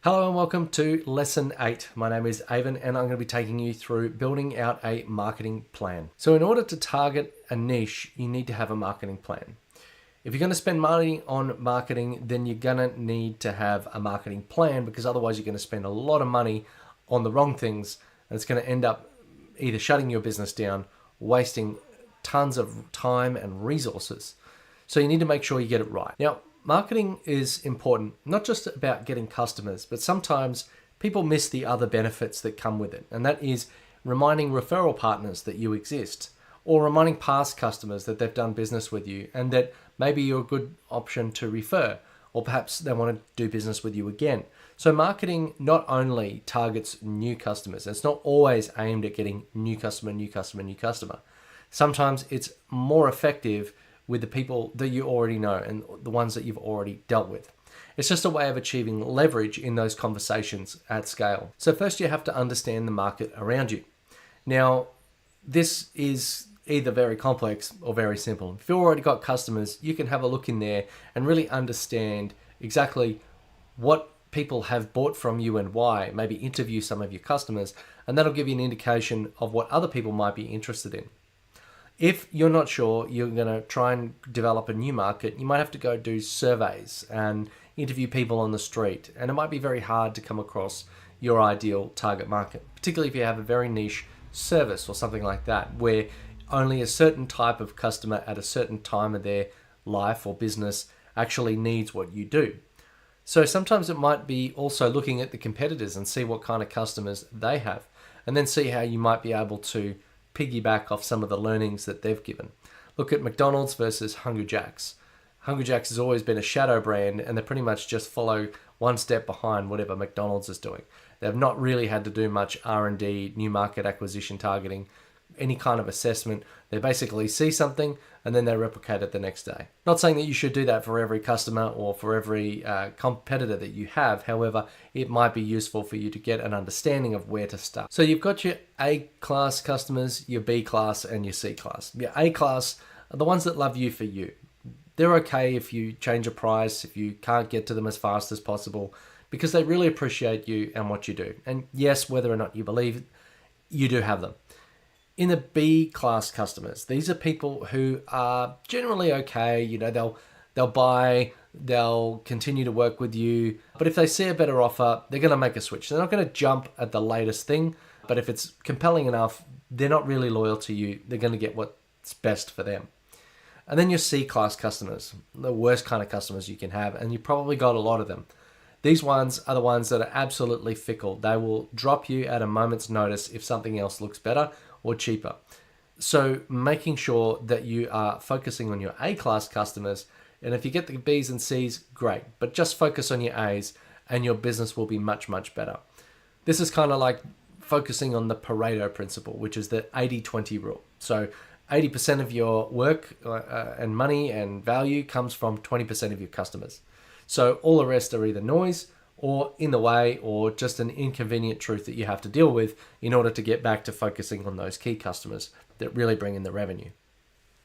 Hello and welcome to Lesson 8. My name is Avon and I'm going to be taking you through building out a marketing plan. So in order to target a niche, you need to have a marketing plan. If you're going to spend money on marketing, then you're going to need to have a marketing plan, because otherwise you're going to spend a lot of money on the wrong things and it's going to end up either shutting your business down, wasting tons of time and resources. So you need to make sure you get it right. Now, marketing is important, not just about getting customers, but sometimes people miss the other benefits that come with it. And that is reminding referral partners that you exist, or reminding past customers that they've done business with you and that maybe you're a good option to refer, or perhaps they want to do business with you again. So marketing not only targets new customers, it's not always aimed at getting new customer. Sometimes it's more effective with the people that you already know and the ones that you've already dealt with. It's just a way of achieving leverage in those conversations at scale. So first you have to understand the market around you. Now, this is either very complex or very simple. If you've already got customers, you can have a look in there and really understand exactly what people have bought from you and why. Maybe interview some of your customers, and that'll give you an indication of what other people might be interested in. If you're not sure you're going to try and develop a new market, you might have to go do surveys and interview people on the street. And it might be very hard to come across your ideal target market, particularly if you have a very niche service or something like that, where only a certain type of customer at a certain time of their life or business actually needs what you do. So sometimes it might be also looking at the competitors and see what kind of customers they have, and then see how you might be able to piggyback off some of the learnings that they've given. Look at McDonald's versus Hungry Jack's. Hungry Jack's has always been a shadow brand, and they pretty much just follow one step behind whatever McDonald's is doing. They've not really had to do much R&D, new market acquisition targeting, any kind of assessment. They basically see something and then they replicate it the next day. Not saying that you should do that for every customer or for every competitor that you have. However, it might be useful for you to get an understanding of where to start. So you've got your A-class customers, your B-class and your C-class. Your A-class are the ones that love you for you. They're okay if you change a price, if you can't get to them as fast as possible, because they really appreciate you and what you do. And yes, whether or not you believe it, you do have them. In the B-class customers, these are people who are generally okay. You know, they'll buy, they'll continue to work with you. But if they see a better offer, they're going to make a switch. They're not going to jump at the latest thing. But if it's compelling enough, they're not really loyal to you. They're going to get what's best for them. And then your C-class customers, the worst kind of customers you can have. And you probably got a lot of them. These ones are the ones that are absolutely fickle. They will drop you at a moment's notice if something else looks better or cheaper. So making sure that you are focusing on your A-class customers, and if you get the B's and C's, great, but just focus on your A's and your business will be much, much better. This is kind of like focusing on the Pareto principle, which is the 80-20 rule. So 80% of your work and money and value comes from 20% of your customers. So all the rest are either noise or in the way, or just an inconvenient truth that you have to deal with in order to get back to focusing on those key customers that really bring in the revenue.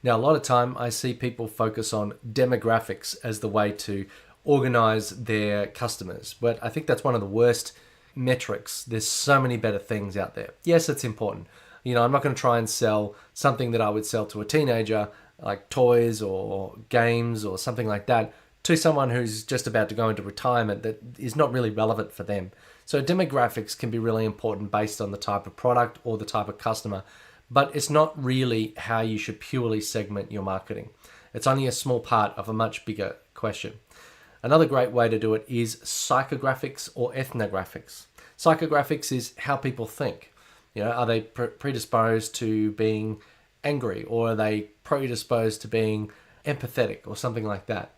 Now, a lot of time I see people focus on demographics as the way to organize their customers, but I think that's one of the worst metrics. There's so many better things out there. Yes, it's important. You know, I'm not going to try and sell something that I would sell to a teenager, like toys or games or something like that, to someone who's just about to go into retirement that is not really relevant for them. So demographics can be really important based on the type of product or the type of customer, but it's not really how you should purely segment your marketing. It's only a small part of a much bigger question. Another great way to do it is psychographics or ethnographics. Psychographics is how people think. You know, are they predisposed to being angry, or are they predisposed to being empathetic or something like that?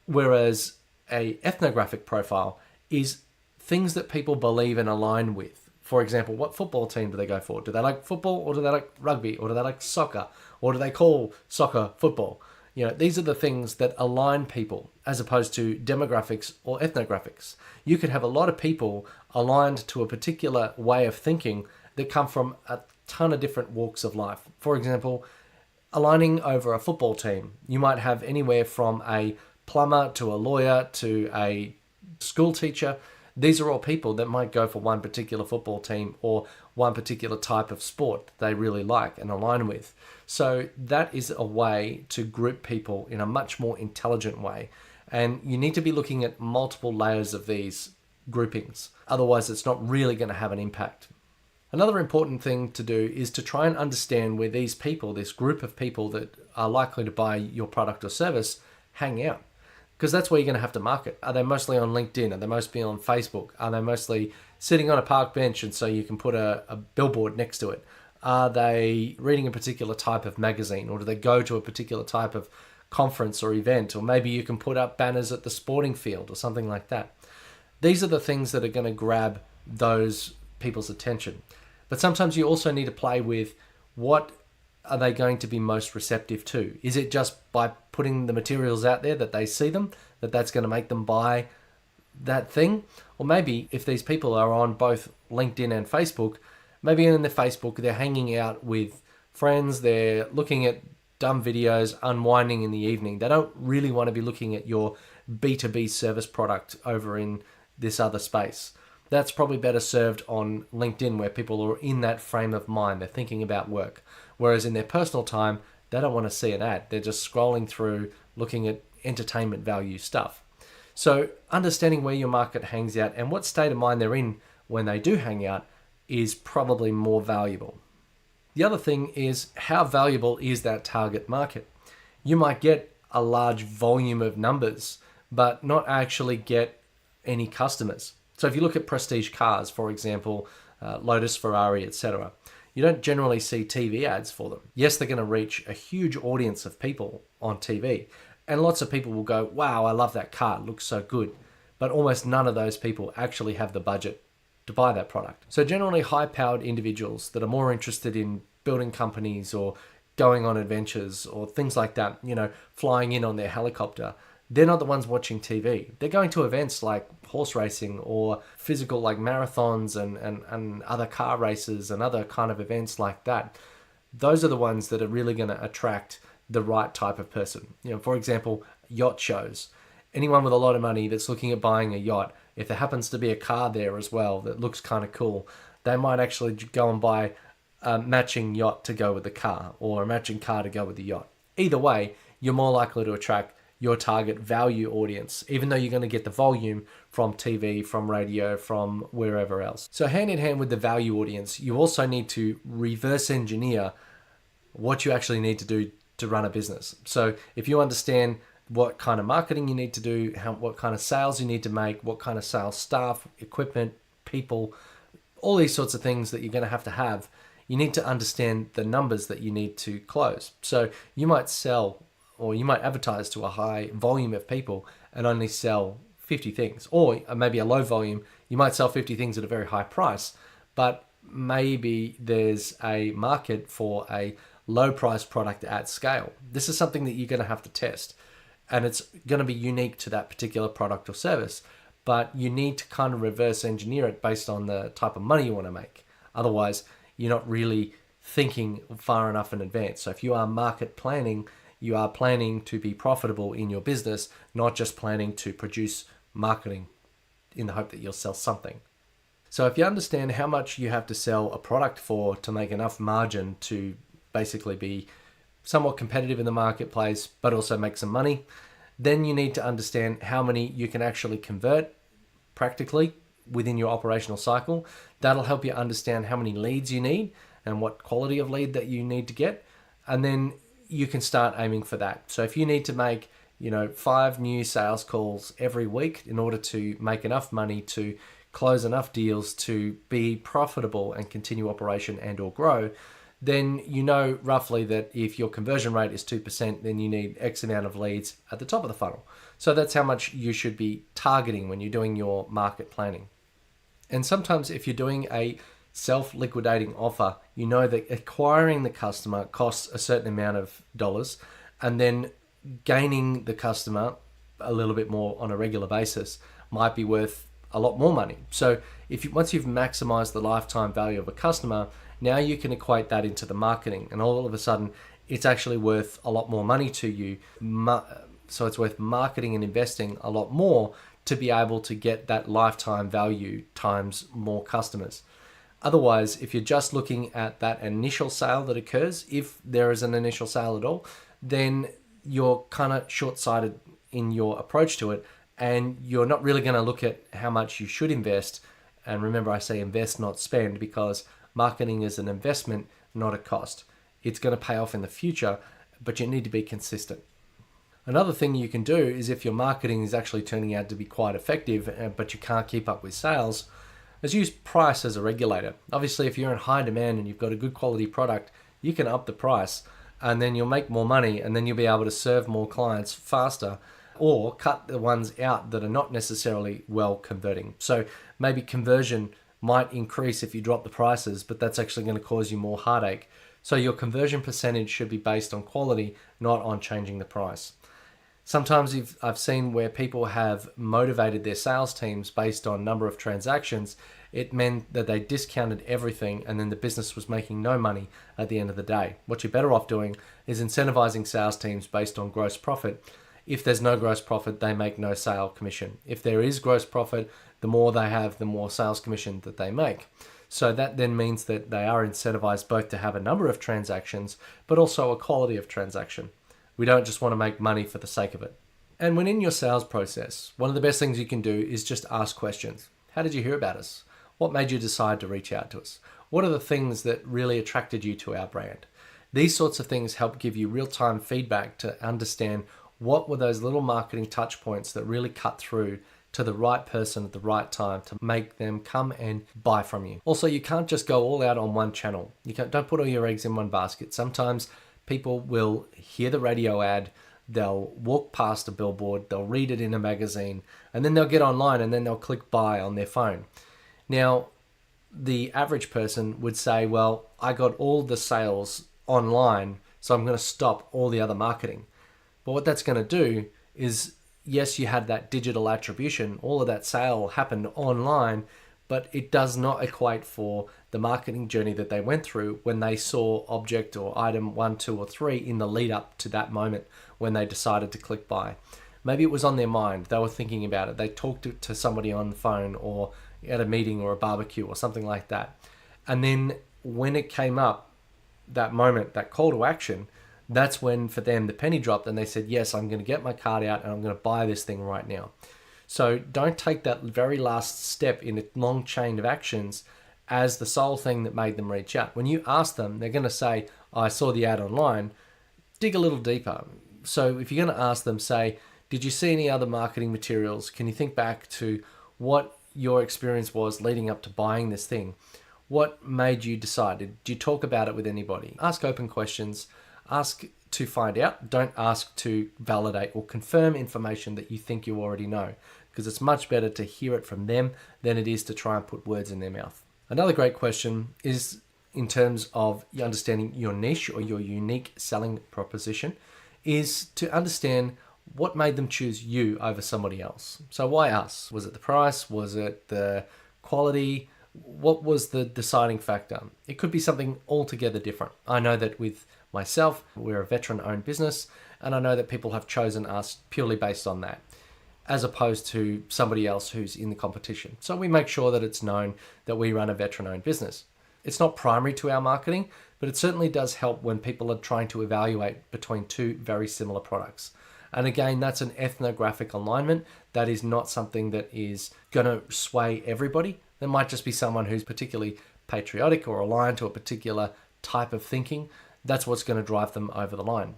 Whereas a ethnographic profile is things that people believe and align with. For example, what football team do they go for? Do they like football, or do they like rugby, or do they like soccer, or do they call soccer football? You know, these are the things that align people as opposed to demographics or ethnographics. You could have a lot of people aligned to a particular way of thinking that come from a ton of different walks of life. For example, aligning over a football team, you might have anywhere from a plumber to a lawyer to a school teacher. these are all people that might go for one particular football team or one particular type of sport they really like and align with. So that is a way to group people in a much more intelligent way. And you need to be looking at multiple layers of these groupings. Otherwise, it's not really going to have an impact. Another important thing to do is to try and understand where these people, this group of people that are likely to buy your product or service, hang out. Because that's where you're going to have to market. Are they mostly on LinkedIn? Are they mostly on Facebook? Are they mostly sitting on a park bench and so you can put a billboard next to it? Are they reading a particular type of magazine, or do they go to a particular type of conference or event? Or maybe you can put up banners at the sporting field or something like that. These are the things that are going to grab those people's attention. But sometimes you also need to play with what are they going to be most receptive to? Is it just by putting the materials out there that they see them, that's going to make them buy that thing? Or maybe if these people are on both LinkedIn and Facebook, maybe in the Facebook they're hanging out with friends, they're looking at dumb videos, unwinding in the evening. They don't really want to be looking at your B2B service product over in this other space. That's probably better served on LinkedIn, where people are in that frame of mind. They're thinking about work. Whereas in their personal time, they don't want to see an ad. They're just scrolling through, looking at entertainment value stuff. So understanding where your market hangs out and what state of mind they're in when they do hang out is probably more valuable. The other thing is, how valuable is that target market? You might get a large volume of numbers, but not actually get any customers. So if you look at prestige cars, for example, Lotus, Ferrari, etc., you don't generally see TV ads for them. Yes, they're going to reach a huge audience of people on TV, and lots of people will go, wow, I love that car, it looks so good. But almost none of those people actually have the budget to buy that product. So generally high-powered individuals that are more interested in building companies or going on adventures or things like that, flying in on their helicopter, they're not the ones watching TV. They're going to events like horse racing or physical like marathons and other car races and other kind of events like that. Those are the ones that are really going to attract the right type of person. For example, yacht shows. Anyone with a lot of money that's looking at buying a yacht, if there happens to be a car there as well that looks kind of cool, they might actually go and buy a matching yacht to go with the car, or a matching car to go with the yacht. Either way, you're more likely to attract your target value audience, even though you're going to get the volume from TV, from radio, from wherever else. So hand in hand with the value audience, you also need to reverse engineer what you actually need to do to run a business. So if you understand what kind of marketing you need to do, what kind of sales you need to make, what kind of sales staff, equipment, people, all these sorts of things that you're going to have, you need to understand the numbers that you need to close. So you might sell, or you might advertise to a high volume of people and only sell 50 things. Or maybe a low volume, you might sell 50 things at a very high price, but maybe there's a market for a low price product at scale. This is something that you're going to have to test, and it's going to be unique to that particular product or service, but you need to kind of reverse engineer it based on the type of money you want to make. Otherwise, you're not really thinking far enough in advance. So if you are market planning, you are planning to be profitable in your business, not just planning to produce marketing in the hope that you'll sell something. So if you understand how much you have to sell a product for to make enough margin to basically be somewhat competitive in the marketplace, but also make some money, then you need to understand how many you can actually convert practically within your operational cycle. That'll help you understand how many leads you need and what quality of lead that you need to get. And then you can start aiming for that. So if you need to make, 5 new sales calls every week in order to make enough money to close enough deals to be profitable and continue operation and or grow, then you know roughly that if your conversion rate is 2%, then you need X amount of leads at the top of the funnel. So that's how much you should be targeting when you're doing your market planning. And sometimes if you're doing a self-liquidating offer, you know that acquiring the customer costs a certain amount of dollars, and then gaining the customer a little bit more on a regular basis might be worth a lot more money. So once you've maximized the lifetime value of a customer, now you can equate that into the marketing, and all of a sudden it's actually worth a lot more money to you. So it's worth marketing and investing a lot more to be able to get that lifetime value times more customers. Otherwise, if you're just looking at that initial sale that occurs, if there is an initial sale at all, then you're kind of short-sighted in your approach to it, and you're not really going to look at how much you should invest. And remember, I say invest, not spend, because marketing is an investment, not a cost. It's going to pay off in the future, but you need to be consistent. Another thing you can do is, if your marketing is actually turning out to be quite effective, but you can't keep up with sales, is use price as a regulator. Obviously, if you're in high demand and you've got a good quality product, you can up the price and then you'll make more money, and then you'll be able to serve more clients faster, or cut the ones out that are not necessarily well converting. So maybe conversion might increase if you drop the prices, but that's actually going to cause you more heartache. So your conversion percentage should be based on quality, not on changing the price. Sometimes I've seen where people have motivated their sales teams based on number of transactions. It meant that they discounted everything, and then the business was making no money at the end of the day. What you're better off doing is incentivizing sales teams based on gross profit. If there's no gross profit, they make no sale commission. If there is gross profit, the more they have, the more sales commission that they make. So that then means that they are incentivized both to have a number of transactions, but also a quality of transaction. We don't just want to make money for the sake of it. And when in your sales process, one of the best things you can do is just ask questions. How did you hear about us? What made you decide to reach out to us? What are the things that really attracted you to our brand? These sorts of things help give you real-time feedback to understand what were those little marketing touch points that really cut through to the right person at the right time to make them come and buy from you. Also, you can't just go all out on one channel. Don't put all your eggs in one basket. Sometimes people will hear the radio ad, they'll walk past a billboard, they'll read it in a magazine, and then they'll get online and then they'll click buy on their phone. Now, the average person would say, well, I got all the sales online, so I'm going to stop all the other marketing. But what that's going to do is, yes, you had that digital attribution, all of that sale happened online, but it does not equate for the marketing journey that they went through when they saw object or item 1, 2, or 3 in the lead up to that moment when they decided to click buy. Maybe it was on their mind, they were thinking about it, they talked to somebody on the phone or at a meeting or a barbecue or something like that. And then when it came up, that moment, that call to action, that's when for them the penny dropped and they said, yes, I'm going to get my card out and I'm going to buy this thing right now. So don't take that very last step in a long chain of actions as the sole thing that made them reach out. When you ask them, they're going to say, I saw the ad online. Dig a little deeper. So if you're going to ask them, say, did you see any other marketing materials? Can you think back to what your experience was leading up to buying this thing? What made you decide? Did you talk about it with anybody? Ask open questions. Ask to find out. Don't ask to validate or confirm information that you think you already know, because it's much better to hear it from them than it is to try and put words in their mouth. Another great question is in terms of understanding your niche or your unique selling proposition, is to understand what made them choose you over somebody else. So why us? Was it the price? Was it the quality? What was the deciding factor? It could be something altogether different. I know that with myself, we're a veteran-owned business, and I know that people have chosen us purely based on that, as opposed to somebody else who's in the competition. So we make sure that it's known that we run a veteran-owned business. It's not primary to our marketing, but it certainly does help when people are trying to evaluate between two very similar products. And again, that's an ethnographic alignment. That is not something that is going to sway everybody. There might just be someone who's particularly patriotic or aligned to a particular type of thinking. That's what's going to drive them over the line.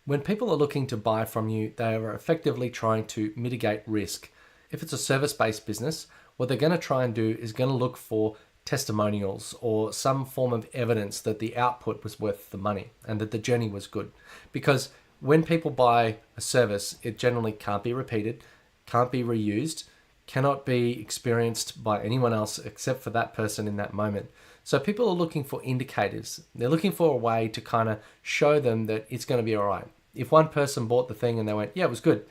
When people are looking to buy from you, they are effectively trying to mitigate risk. If it's a service-based business, what they're going to try and do is going to look for testimonials or some form of evidence that the output was worth the money and that the journey was good. Because when people buy a service, it generally can't be repeated, can't be reused, cannot be experienced by anyone else except for that person in that moment. So people are looking for indicators. They're looking for a way to kind of show them that it's going to be all right. If one person bought the thing and they went, yeah, it was good,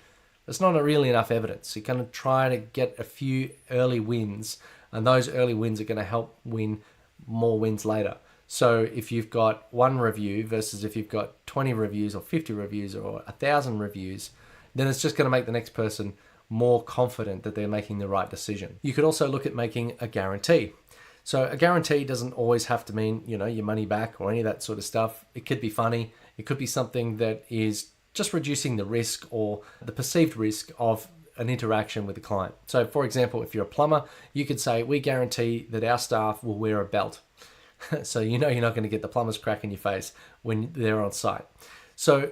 that's not really enough evidence. You're going to try to get a few early wins, and those early wins are going to help win more wins later. So if you've got one review versus if you've got 20 reviews or 50 reviews or 1,000 reviews, then it's just going to make the next person more confident that they're making the right decision. You could also look at making a guarantee. So a guarantee doesn't always have to mean, your money back or any of that sort of stuff. It could be funny. It could be something that is just reducing the risk or the perceived risk of an interaction with the client. So for example, if you're a plumber, you could say, we guarantee that our staff will wear a belt. So you're not going to get the plumber's crack in your face when they're on site. So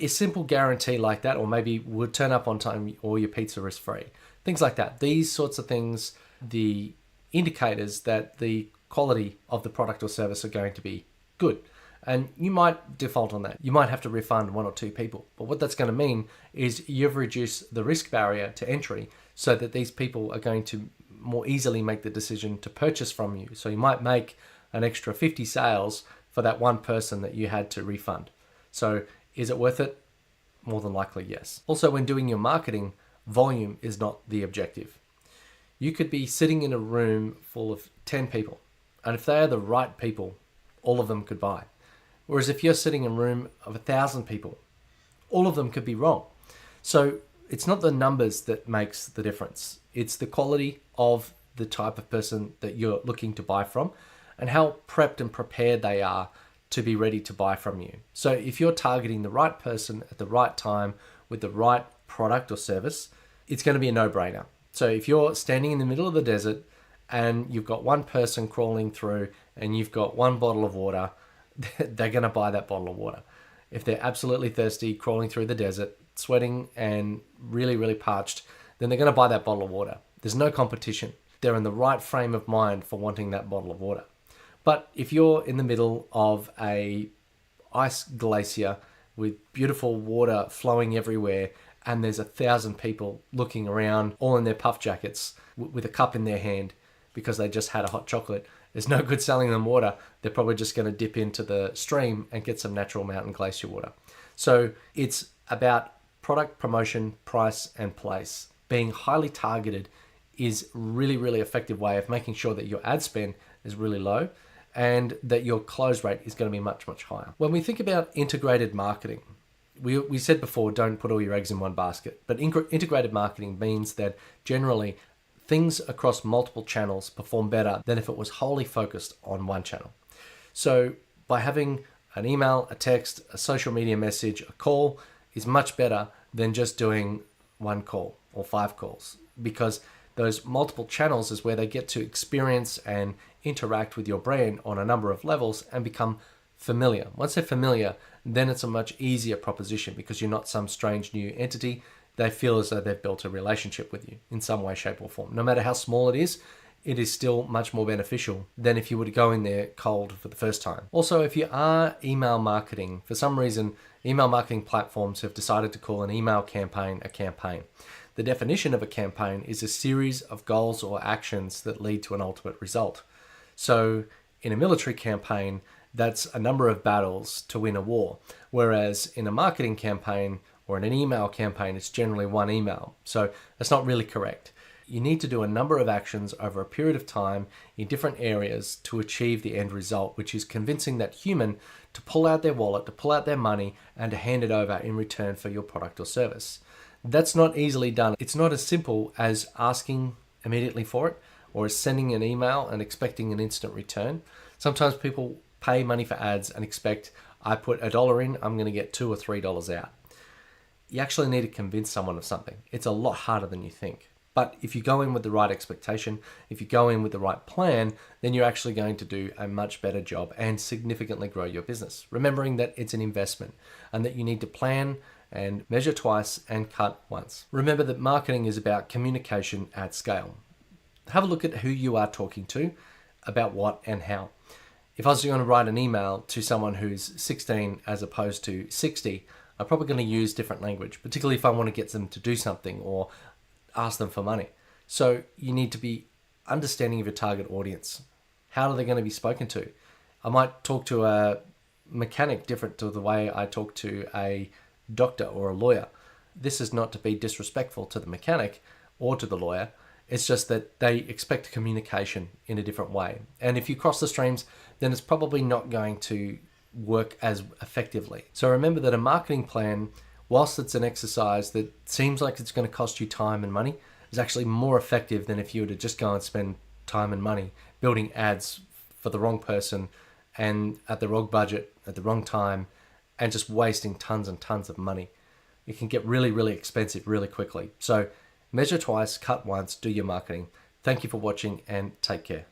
a simple guarantee like that, or maybe we'll turn up on time or your pizza is free. Things like that. These sorts of things, the indicators that the quality of the product or service are going to be good. And you might default on that. You might have to refund 1 or 2 people. But what that's going to mean is you've reduced the risk barrier to entry so that these people are going to more easily make the decision to purchase from you. So you might make an extra 50 sales for that one person that you had to refund. So is it worth it? More than likely, yes. Also, when doing your marketing, volume is not the objective. You could be sitting in a room full of 10 people, and if they are the right people, all of them could buy. Whereas if you're sitting in a room of 1,000 people, all of them could be wrong. So it's not the numbers that makes the difference. It's the quality of the type of person that you're looking to buy from and how prepped and prepared they are to be ready to buy from you. So if you're targeting the right person at the right time with the right product or service, it's going to be a no-brainer. So if you're standing in the middle of the desert and you've got one person crawling through and you've got one bottle of water, they're going to buy that bottle of water. If they're absolutely thirsty, crawling through the desert, sweating and really, really parched, then they're going to buy that bottle of water. There's no competition. They're in the right frame of mind for wanting that bottle of water. But if you're in the middle of a ice glacier with beautiful water flowing everywhere and there's 1,000 people looking around all in their puff jackets with a cup in their hand because they just had a hot chocolate, there's no good selling them water. They're probably just going to dip into the stream and get some natural mountain glacier water. So it's about product, promotion, price, and place. Being highly targeted is really, really effective way of making sure that your ad spend is really low and that your close rate is going to be much, much higher. When we think about integrated marketing, we said before, don't put all your eggs in one basket, but integrated marketing means that generally things across multiple channels perform better than if it was wholly focused on one channel. So by having an email, a text, a social media message, a call is much better than just doing one call or 5 calls, because those multiple channels is where they get to experience and interact with your brand on a number of levels and become familiar. Once they're familiar, then it's a much easier proposition because you're not some strange new entity. They feel as though they've built a relationship with you in some way, shape, or form. No matter how small it is still much more beneficial than if you were to go in there cold for the first time. Also, if you are email marketing, for some reason, email marketing platforms have decided to call an email campaign a campaign. The definition of a campaign is a series of goals or actions that lead to an ultimate result. So in a military campaign, that's a number of battles to win a war. Whereas in a marketing campaign or in an email campaign, it's generally one email. So that's not really correct. You need to do a number of actions over a period of time in different areas to achieve the end result, which is convincing that human to pull out their wallet, to pull out their money, and to hand it over in return for your product or service. That's not easily done. It's not as simple as asking immediately for it or as sending an email and expecting an instant return. Sometimes people pay money for ads and expect, I put $1 in, I'm going to get $2 or $3 out. You actually need to convince someone of something. It's a lot harder than you think. But if you go in with the right expectation, if you go in with the right plan, then you're actually going to do a much better job and significantly grow your business. Remembering that it's an investment and that you need to plan and measure twice and cut once. Remember that marketing is about communication at scale. Have a look at who you are talking to, about what and how. If I was going to write an email to someone who's 16 as opposed to 60, I'm probably going to use different language, particularly if I want to get them to do something or ask them for money. So you need to be understanding of your target audience. How are they going to be spoken to? I might talk to a mechanic different to the way I talk to a doctor or a lawyer. This is not to be disrespectful to the mechanic or to the lawyer. It's just that they expect communication in a different way. And if you cross the streams, then it's probably not going to work as effectively. So remember that a marketing plan whilst it's an exercise that seems like it's going to cost you time and money, is actually more effective than if you were to just go and spend time and money building ads for the wrong person and at the wrong budget at the wrong time and just wasting tons and tons of money. It can get really, really expensive really quickly. So measure twice, cut once, do your marketing. Thank you for watching and take care.